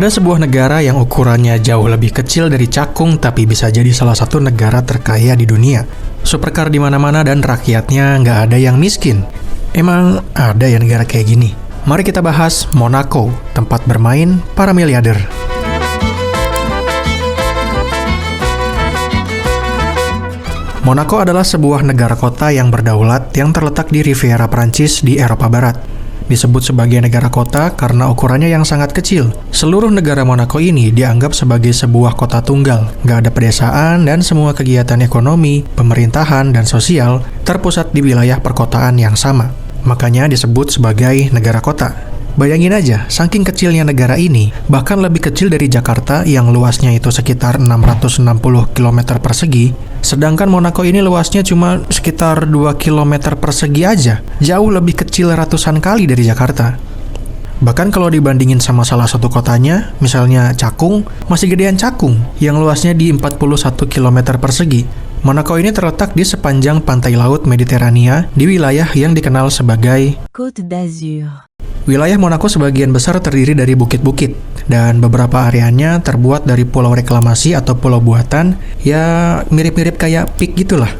Ada sebuah negara yang ukurannya jauh lebih kecil dari Cakung tapi bisa jadi salah satu negara terkaya di dunia. Supercar di mana-mana dan rakyatnya nggak ada yang miskin. Emang ada ya negara kayak gini? Mari kita bahas Monaco, tempat bermain para miliarder. Monaco adalah sebuah negara kota yang berdaulat yang terletak di Riviera Prancis di Eropa Barat. Disebut sebagai negara kota karena ukurannya yang sangat kecil. Seluruh negara Monaco ini dianggap sebagai sebuah kota tunggal. Gak ada pedesaan dan semua kegiatan ekonomi, pemerintahan, dan sosial terpusat di wilayah perkotaan yang sama. Makanya disebut sebagai negara kota. Bayangin aja, saking kecilnya negara ini, bahkan lebih kecil dari Jakarta yang luasnya itu sekitar 660 km persegi, sedangkan Monaco ini luasnya cuma sekitar 2 km persegi aja, jauh lebih kecil ratusan kali dari Jakarta. Bahkan kalau dibandingin sama salah satu kotanya, misalnya Cakung, masih gedean Cakung, yang luasnya di 41 km persegi. Monaco ini terletak di sepanjang pantai laut Mediterania di wilayah yang dikenal sebagai Côte d'Azur. Wilayah Monaco sebagian besar terdiri dari bukit-bukit, dan beberapa areanya terbuat dari pulau reklamasi atau pulau buatan, ya mirip-mirip kayak pik gitulah.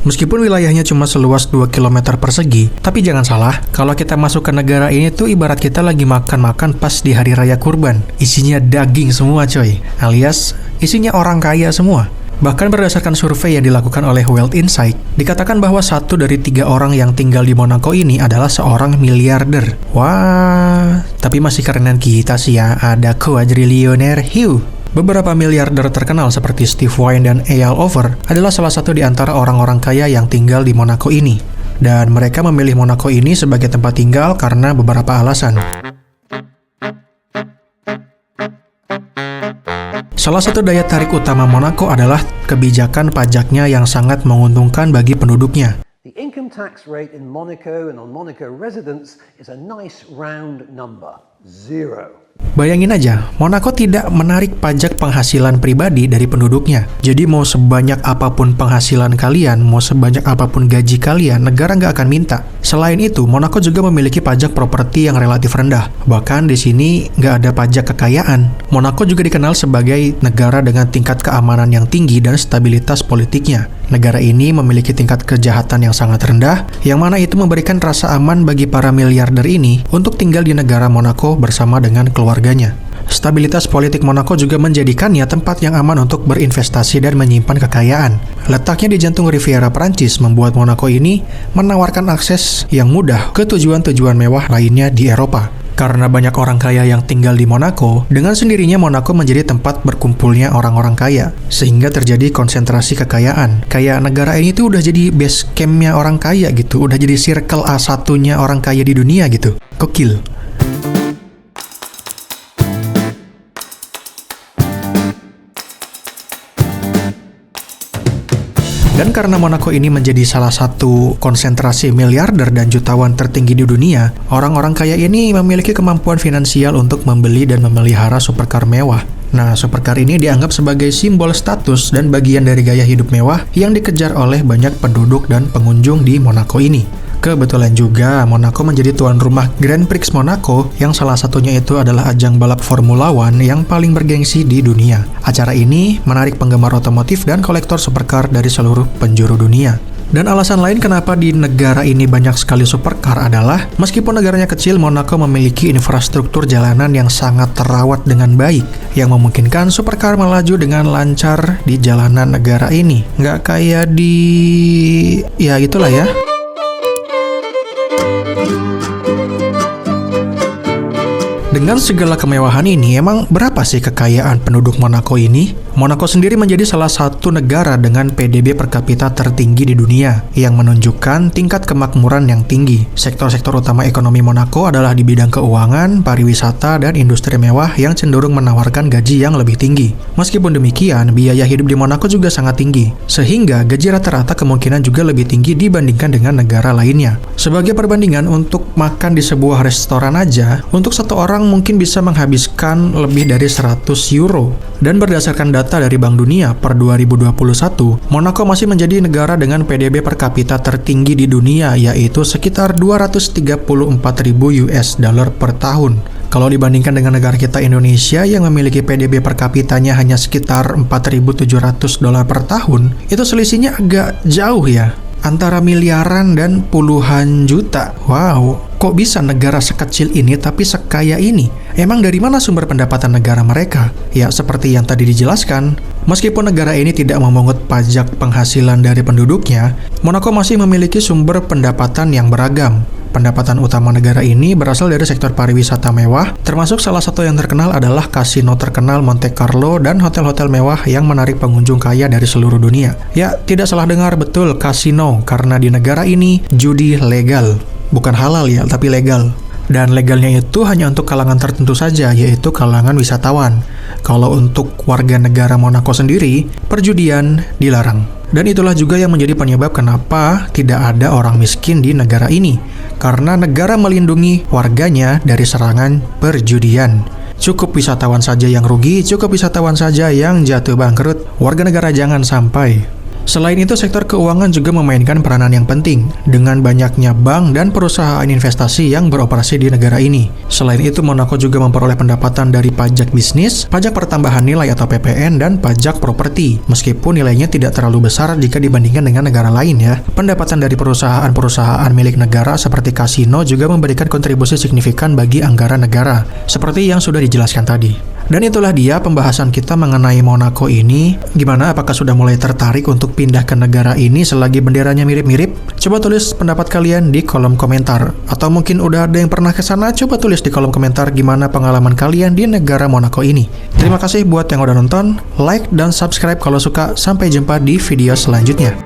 Meskipun wilayahnya cuma seluas 2 km persegi, tapi jangan salah, kalau kita masuk ke negara ini tuh ibarat kita lagi makan-makan pas di hari raya kurban. Isinya daging semua coy, alias isinya orang kaya semua. Bahkan berdasarkan survei yang dilakukan oleh Wealth Insight, dikatakan bahwa 1 dari 3 orang yang tinggal di Monaco ini adalah seorang miliarder. Wah, tapi masih kerenan kita sih ya, ada quadrillionaire hiu. Beberapa miliarder terkenal seperti Steve Wynn dan Eyal Over adalah salah satu di antara orang-orang kaya yang tinggal di Monaco ini. Dan mereka memilih Monaco ini sebagai tempat tinggal karena beberapa alasan. Salah satu daya tarik utama Monaco adalah kebijakan pajaknya yang sangat menguntungkan bagi penduduknya. The income tax rate in Monaco and on Monaco residents is a nice round number, 0. Bayangin aja, Monaco tidak menarik pajak penghasilan pribadi dari penduduknya. Jadi mau sebanyak apapun penghasilan kalian, mau sebanyak apapun gaji kalian, negara nggak akan minta. Selain itu, Monaco juga memiliki pajak properti yang relatif rendah. Bahkan di sini nggak ada pajak kekayaan. Monaco juga dikenal sebagai negara dengan tingkat keamanan yang tinggi dan stabilitas politiknya. Negara ini memiliki tingkat kejahatan yang sangat rendah, yang mana itu memberikan rasa aman bagi para miliarder ini untuk tinggal di negara Monaco bersama dengan keluarganya. Stabilitas politik Monaco juga menjadikannya tempat yang aman untuk berinvestasi dan menyimpan kekayaan. Letaknya di jantung Riviera Prancis membuat Monaco ini menawarkan akses yang mudah ke tujuan-tujuan mewah lainnya di Eropa. Karena banyak orang kaya yang tinggal di Monaco, dengan sendirinya Monaco menjadi tempat berkumpulnya orang-orang kaya, sehingga terjadi konsentrasi kekayaan. Kayak negara ini tuh udah jadi base camp-nya orang kaya gitu, udah jadi circle A1-nya orang kaya di dunia gitu. Gokil. Dan karena Monaco ini menjadi salah satu konsentrasi miliarder dan jutawan tertinggi di dunia, orang-orang kaya ini memiliki kemampuan finansial untuk membeli dan memelihara supercar mewah. Nah, supercar ini dianggap sebagai simbol status dan bagian dari gaya hidup mewah yang dikejar oleh banyak penduduk dan pengunjung di Monaco ini. Kebetulan juga, Monaco menjadi tuan rumah Grand Prix Monaco yang salah satunya itu adalah ajang balap Formula One yang paling bergengsi di dunia. Acara ini menarik penggemar otomotif dan kolektor supercar dari seluruh penjuru dunia. Dan alasan lain kenapa di negara ini banyak sekali supercar adalah, meskipun negaranya kecil, Monaco memiliki infrastruktur jalanan yang sangat terawat dengan baik, yang memungkinkan supercar melaju dengan lancar di jalanan negara ini. Nggak kayak di... ya itulah ya. Dengan segala kemewahan ini, emang berapa sih kekayaan penduduk Monaco ini? Monaco sendiri menjadi salah satu negara dengan PDB per kapita tertinggi di dunia, yang menunjukkan tingkat kemakmuran yang tinggi. Sektor-sektor utama ekonomi Monaco adalah di bidang keuangan, pariwisata, dan industri mewah yang cenderung menawarkan gaji yang lebih tinggi. Meskipun demikian, biaya hidup di Monaco juga sangat tinggi, sehingga gaji rata-rata kemungkinan juga lebih tinggi dibandingkan dengan negara lainnya. Sebagai perbandingan, untuk makan di sebuah restoran aja, untuk satu orang mungkin bisa menghabiskan lebih dari 100 euro. Dan berdasarkan data dari Bank Dunia per 2021, Monaco masih menjadi negara dengan PDB per kapita tertinggi di dunia, yaitu sekitar 234.000 US dollar per tahun. Kalau dibandingkan dengan negara kita Indonesia yang memiliki PDB per kapitanya hanya sekitar 4.700 dolar per tahun, itu selisihnya agak jauh ya. Antara miliaran dan puluhan juta. Wow, kok bisa negara sekecil ini tapi sekaya ini? Emang dari mana sumber pendapatan negara mereka? Ya, seperti yang tadi dijelaskan, meskipun negara ini tidak memungut pajak penghasilan dari penduduknya, Monaco masih memiliki sumber pendapatan yang beragam. Pendapatan utama negara ini berasal dari sektor pariwisata mewah, termasuk salah satu yang terkenal adalah kasino terkenal Monte Carlo dan hotel-hotel mewah yang menarik pengunjung kaya dari seluruh dunia. Ya, tidak salah dengar, betul, kasino, karena di negara ini judi legal. Bukan halal ya, tapi legal. Dan legalnya itu hanya untuk kalangan tertentu saja, yaitu kalangan wisatawan. Kalau untuk warga negara Monaco sendiri, perjudian dilarang. Dan itulah juga yang menjadi penyebab kenapa tidak ada orang miskin di negara ini. Karena negara melindungi warganya dari serangan perjudian. Cukup wisatawan saja yang rugi, cukup wisatawan saja yang jatuh bangkrut. Warga negara jangan sampai. Selain itu, sektor keuangan juga memainkan peranan yang penting dengan banyaknya bank dan perusahaan investasi yang beroperasi di negara ini. Selain itu, Monaco juga memperoleh pendapatan dari pajak bisnis, pajak pertambahan nilai atau PPN, dan pajak properti. Meskipun nilainya tidak terlalu besar jika dibandingkan dengan negara lain ya. Pendapatan dari perusahaan-perusahaan milik negara seperti kasino juga memberikan kontribusi signifikan bagi anggaran negara, seperti yang sudah dijelaskan tadi. Dan itulah dia pembahasan kita mengenai Monaco ini. Gimana, apakah sudah mulai tertarik untuk pindah ke negara ini selagi benderanya mirip-mirip? Coba tulis pendapat kalian di kolom komentar. Atau mungkin udah ada yang pernah ke sana, coba tulis di kolom komentar gimana pengalaman kalian di negara Monaco ini. Terima kasih buat yang udah nonton, like dan subscribe kalau suka. Sampai jumpa di video selanjutnya.